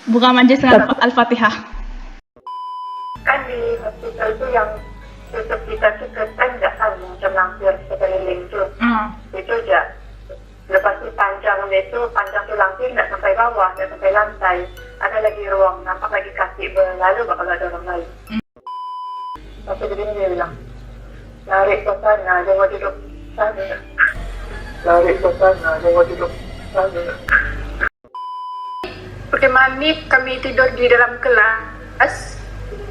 Buka majlis dengan Al-Fatihah. Kan di hospital itu yang tutup kita tuh kan nggak tahu macam langsir sekeliling tuh. Itu aja. Lepas itu panjang tuh langsir nggak sampai bawah, nggak sampai lantai. Ada lagi ruang, nampak lagi kaki berlalu bakal ada orang lain. Tapi jadi dia bilang, lari ke sana, dia mau duduk sana. Lari ke sana, dia mau duduk sana. Perkemahan ini kami tidur di dalam kelas.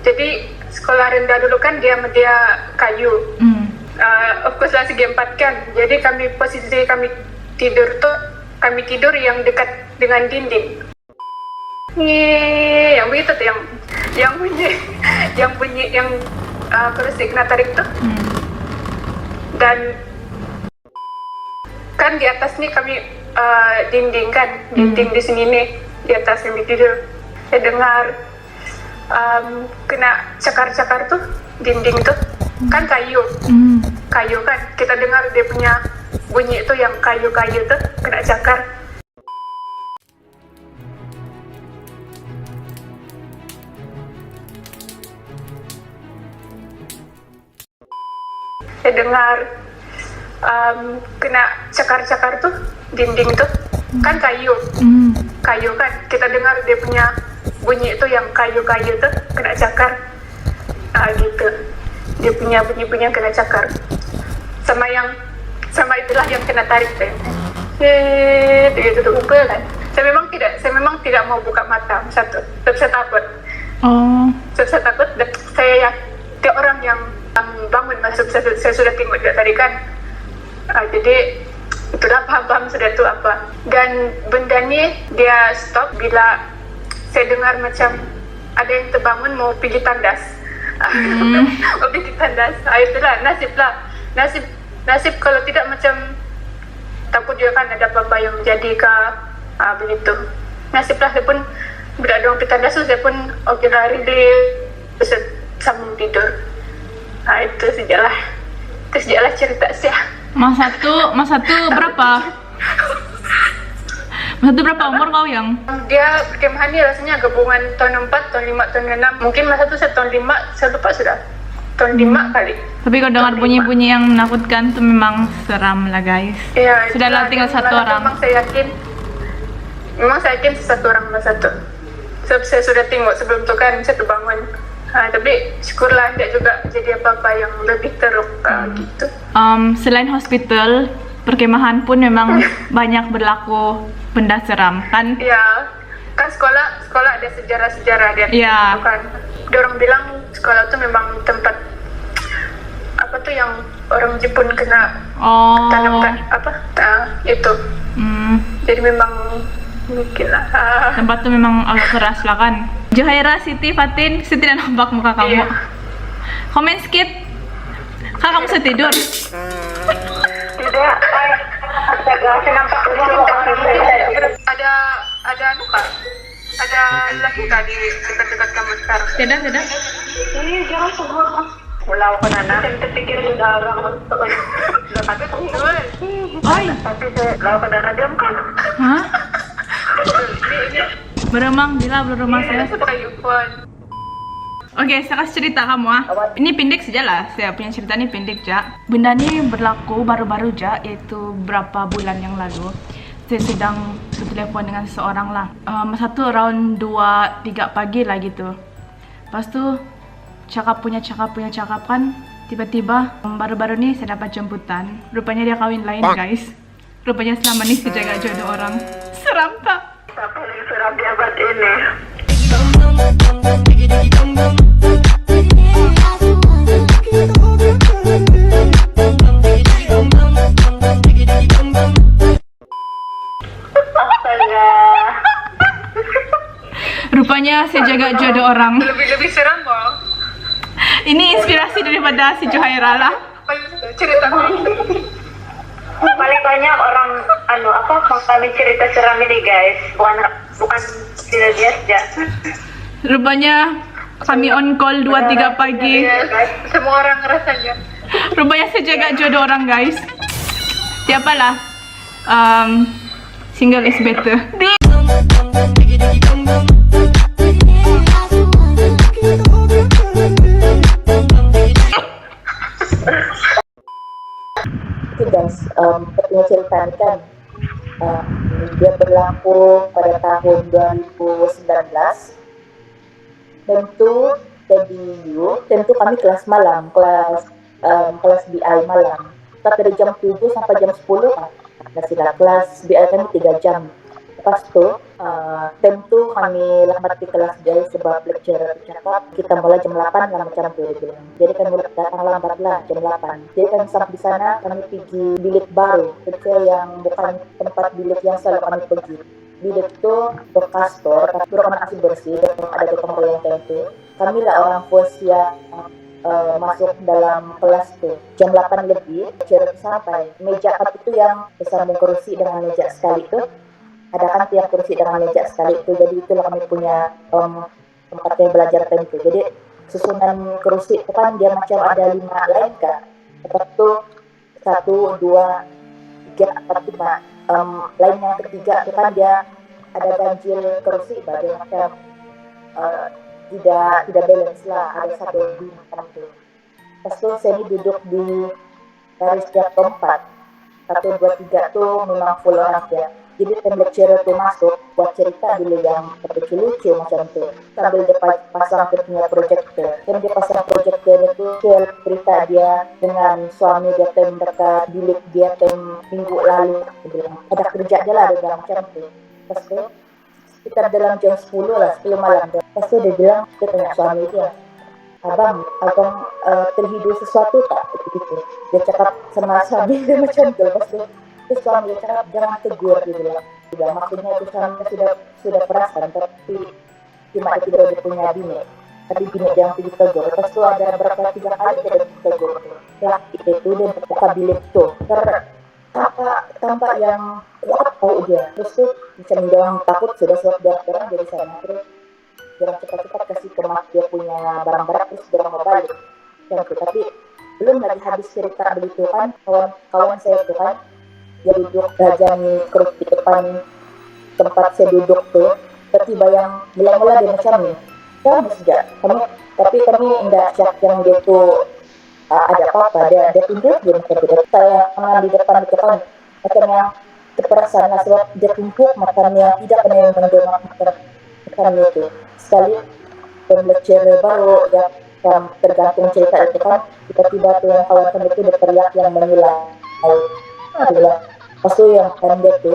Jadi sekolah rendah dulu kan dia kayu. Of course lah segi 4 kan. Jadi posisi kami tidur yang dekat dengan dinding. Yang begitu tuh yang bunyi kalau kena tarik tuh. Dan kan di atas nih kami dinding kan, dinding di sini nih di atas kami tidur. Saya dengar kena cakar-cakar tuh dinding tuh kan kayu kan, kita dengar dia punya bunyi itu yang kayu-kayu tuh kena cakar. Saya dengar kena cakar-cakar tuh dinding tuh kan kayu kan, kita dengar dia punya bunyi itu yang kayu-kayu tuh kena cakar. Gitu, dia punya bunyi-bunyi yang kena cakar sama itulah yang kena tarik tuh. Gitu tuh kan. Saya memang tidak mau buka mata satu, tapi saya takut. Saya takut dan saya yakin orang yang bangun masuk, saya sudah tengok dia tadi kan. Jadi itulah paham sudah tuh apa. Dan benda ni dia stop bila saya dengar macam ada yang terbangun mau pergi tandas. Mau pergi tandas. Itulah nasib kalau tidak macam takut juga kan ada apa-apa yang menjadi begitu. Nasiblah saya pun bila ada orang pergi tandas tu saya pun lari dia sambung tidur. Itu sajalah cerita saya. Mas satu berapa? Mas satu berapa umur kau yang? Dia perkemahan ni rasanya gabungan tahun 4, tahun 5, tahun 6. Mungkin masa tu saya tahun 5, saya lupa sudah. Tahun 5 kali. Tapi kalau dengar bunyi-bunyi yang menakutkan tu memang seram lah guys. Ya, Sudahlah tinggal satu orang. Memang saya yakin satu orang masa tu. Sebab saya sudah tengok sebelum tu kan saya terbangun. Tapi syukurlah tidak juga jadi apa-apa yang lebih teruk gitu. Selain hospital, perkemahan pun memang banyak berlaku benda seram kan? Ya, kan sekolah ada sejarah-sejarah dia. Ya. Kan. Dia orang bilang sekolah tu memang tempat apa tuh yang orang Jepun kena tanamkan itu. Jadi memang mungkin lah. Tempat tu memang agak keras lah kan? Juhaira, Siti, Fatin, saya tidak nampak muka kamu. Komen sikit. Kan kamu saya tidur. Tidak, astaga, saya nampak ada luka. Ada lelaki kah di dekat-dekat kamu sekarang? Tidak. Jangan sebut. Pulau ke nana. Saya terpikir sudah orang masuk. Tapi betul. Tapi saya pulau ke nana diam kan? Hah? Beremang gila beremang saya. Oke, saya kasih cerita kamu Ini pendek saja lah. Saya punya cerita ini pendek ja. Benda ini berlaku baru-baru ja, yaitu berapa bulan yang lalu. Saya sedang bertelepon dengan seseorang lah. Masa tu around 2-3 pagi lah gitu. Lepas tu cakap kan. Tiba-tiba baru-baru ni saya dapat jemputan. Rupanya dia kawin lain guys. Rupanya selama ni saya jaga jodoh orang. Seram tak? Apa yang seram di abad ini? Rupanya saya jaga jodoh orang. Lebih seram loh. Ini inspirasi daripada si Juhaira lah. Cerita paling banyak orang mengalami cerita seram ini guys, bukan tidak biasa. Rupanya kami on call 2-3 pagi. Semua orang rasanya. Rupanya saya jaga jodoh orang guys. Tiapalah, single is better. cerita ini kan dia berlaku pada tahun 2019. Tentu kami kelas malam, kelas BI malam. Kita dari jam 7 sampai jam 10 kan. Kelas BI kami 3 jam. Lepas tu, tentu kami lambat di kelas BI sebab lecturer cakap kita mulai jam 8 lah macam tu dia bilang. Jadi kami datang lambat lah jam 8. Jadi kami sampai di sana, kami pergi bilik baru. Itu yang bukan tempat bilik yang selalu kami pergi. Bilik itu bekas store, tapi kami masih bersih dan ada gotong royong tentu. Kami lah orang first yang masuk dalam kelas tu. Jam 8 lebih, lecturer sampai. Meja itu yang bersambung kursi dengan meja sekali tu. Ada kan tiap kursi dengan meja sekali itu, jadi itulah kami punya tempat yang belajar tentu. Jadi susunan kursi itu kan dia macam ada 5 line kan. Lepas itu 1, 2, 3, 4, 5. Line yang ketiga itu kan dia ada ganjil kursi, dia macam tidak balance lah, ada 1, 2 macam itu. Lepas itu saya duduk di garis yang keempat, 1, 2, 3 tu memang full orang dia. Jadi lecturer tu masuk buat cerita dulu yang lucu macam tu. Sambil dia pasang dia punya projector. Dan dia pasang projector itu cerita dia dengan suami dia dekat bilik dia minggu lalu. Dia bilang, ada kerja je lah dia bilang macam tu. Lepas tu sekitar dalam jam 10 lah, 10 malam. Lepas tu dia bilang, dia tanya suami dia, abang terhidur sesuatu tak? Begitu. Dia cakap sama suami dia macam tu. Lepas tu terus suami dia cakap jangan tegur, dia bilang. Maksudnya itu suami sudah perasan, tapi cuma dia tidak punya bini. Tapi bini dia yang pergi tegur. Lepas tu ada berapa 3 kali dia tegur. Laki itu dia buka bilik tu. Tampak yang kuat tahu dia. Terus tu macam dia orang takut sudah sebab dia orang dari sana. Terus dia orang cepat-cepat kasih kemas dia punya barang-barang, terus dia orang mau balik. Tapi belum lagi habis cerita begitu kan, kawan saya itu kan dia duduk jajan kerut di depan tempat saya duduk tuh, tiba-tiba yang mula-mula dia macam ni, tapi kami tidak siap yang dia tuh ada apa-apa, dia tunjuk dia macam tu. Saya tangan di depan itu kan macam yang terperasan lah sebab dia tumpuk macam yang tidak pernah yang mendorong macam itu. Sekali lecturer baru yang tergantung cerita itu kan, tiba-tiba tuh yang kawan kami itu dia teriak yang menilai. Pas tu yang pendek tu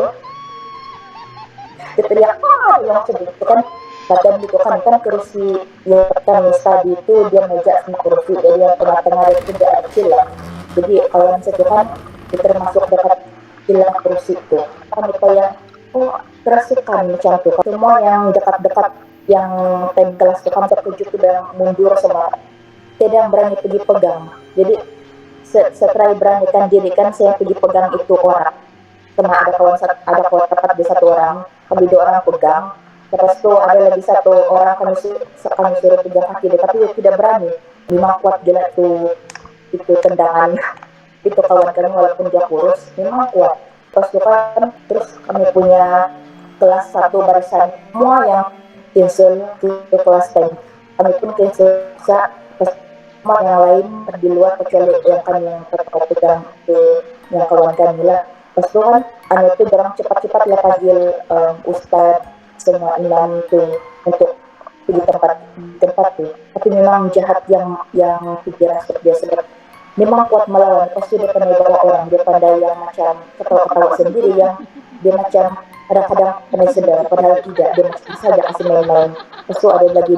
dia teriak yang sedih itu kan, badan itu kan kursi yang kami tadi itu dia meja sama kursi, jadi yang tengah-tengah itu dia kecil lah. Jadi kawan saya tu kan dia termasuk dekat bilang kursi itu kan, itu yang kerasukan macam tu. Semua yang dekat-dekat yang time kelas tu kan tertuju tu yang mundur semua, tidak yang berani pergi pegang. Jadi setelah beranikan diri kan saya pergi pegang itu orang. Sama ada kawan tepat di 1 orang, kami 2 orang pegang. Lepas itu ada lagi 1 orang kami suruh pegang kaki dia, tapi dia tidak berani. Memang kuat gila itu tendangan itu kawan kami walaupun dia kurus, memang kuat. Lepas itu kan terus kami punya kelas 1 barisan semua yang cancel di kelas 10. Kami pun cancel semua yang lain di luar kecuali yang kami yang tetap pegang itu yang kawan kami lah. Lepas itu kan itu orang cepat-cepat lah panggil ustaz semua imam itu untuk pergi tempat tu. Tapi memang jahat yang pikiran dia sebab memang kuat melawan. Lepas itu dia pandai bawa orang, dia pandai yang macam ketawa-ketawa sendiri, yang dia macam kadang-kadang pandai sedar padahal tidak, dia masih saja kasih main-main. Lepas itu ada lagi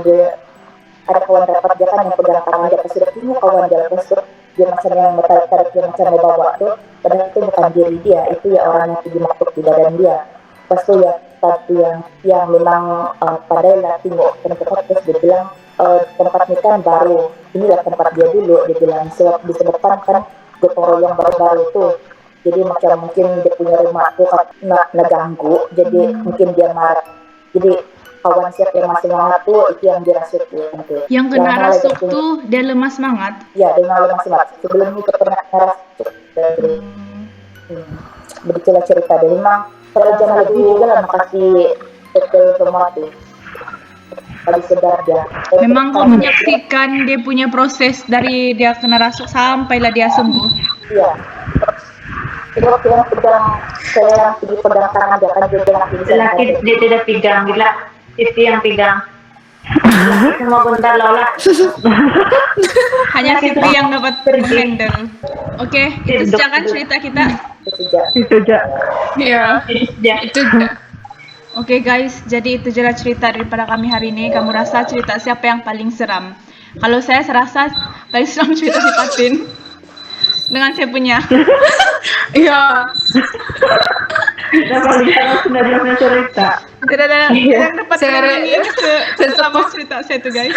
ada kawan rapat dia kan yang pegang tangan dia, pas sudah punya kawan dia. Lepas itu dia macam yang tarik dia macam mau bawa tu, padahal itu bukan diri dia, itu ya orang yang pergi masuk di badan dia. Lepas itu ya satu yang memang pandai lah tengok tempat, terus dia bilang tempat ini kan baru, inilah tempat dia dulu, dia bilang sebab disebabkan kan gotong royong baru-baru tu. Jadi macam mungkin dia punya rumah tu nak ganggu, jadi mungkin dia marah. Jadi kawan siapa yang masih semangat tu itu yang dirasuk tu. Yang kena rasuk tu dia lemah semangat. Ya, dia lemah semangat. Sebelum itu pernah rasuk. Begitulah cerita dia. Memang kalau jangan lebih juga lah makasih betul semua tu. Kalau sedar dia. Memang kau menyaksikan dia punya proses dari dia kena rasuk sampailah dia sembuh. Iya. Jadi waktu yang pegang, saya yang pergi pegang tangan dia kan juga laki Laki dia tidak pegang, gila istri yang pegang. Semua bentar Lola. Hanya Fitri yang dapat handle. Oke, itu saja kan cerita kita. Itu aja. Iya, Ya. itu aja. Oke guys, jadi itu adalah cerita daripada kami hari ini. Kamu rasa cerita siapa yang paling seram? Kalau saya rasa paling seram cerita si Patin dengan saya punya. Iya. Kita paling harus sudah punya cerita. Tidak ada yang dapat ini selama cerita saya tuh guys.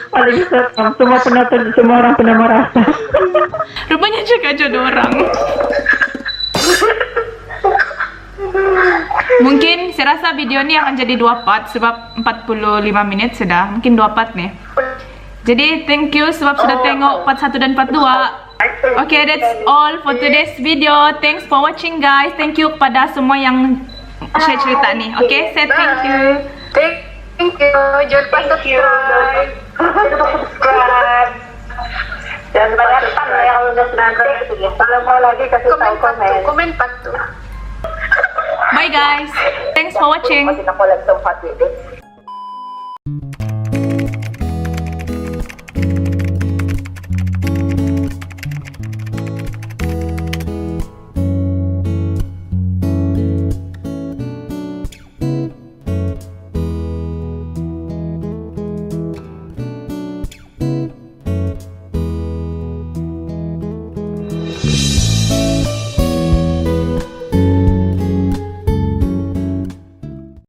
Paling seram. Semua penonton, semua orang pernah merasa. Rupanya juga jodoh orang. Mungkin saya rasa video ini akan jadi 2 part sebab 45 menit sudah. Mungkin 2 part nih. Jadi thank you sebab sudah tengok part 1 dan part 2. Okay, that's all for today's video. Thanks for watching guys. Thank you kepada semua yang share cerita nih. Okay, say thank you. Thank you. Jangan lupa subscribe. Jangan lupa like ya kalau udah subscribe. Kalau mau lagi kasih tahu komen. Komen patuh. Bye guys. Thanks for watching. Masih nak collect tempat ini.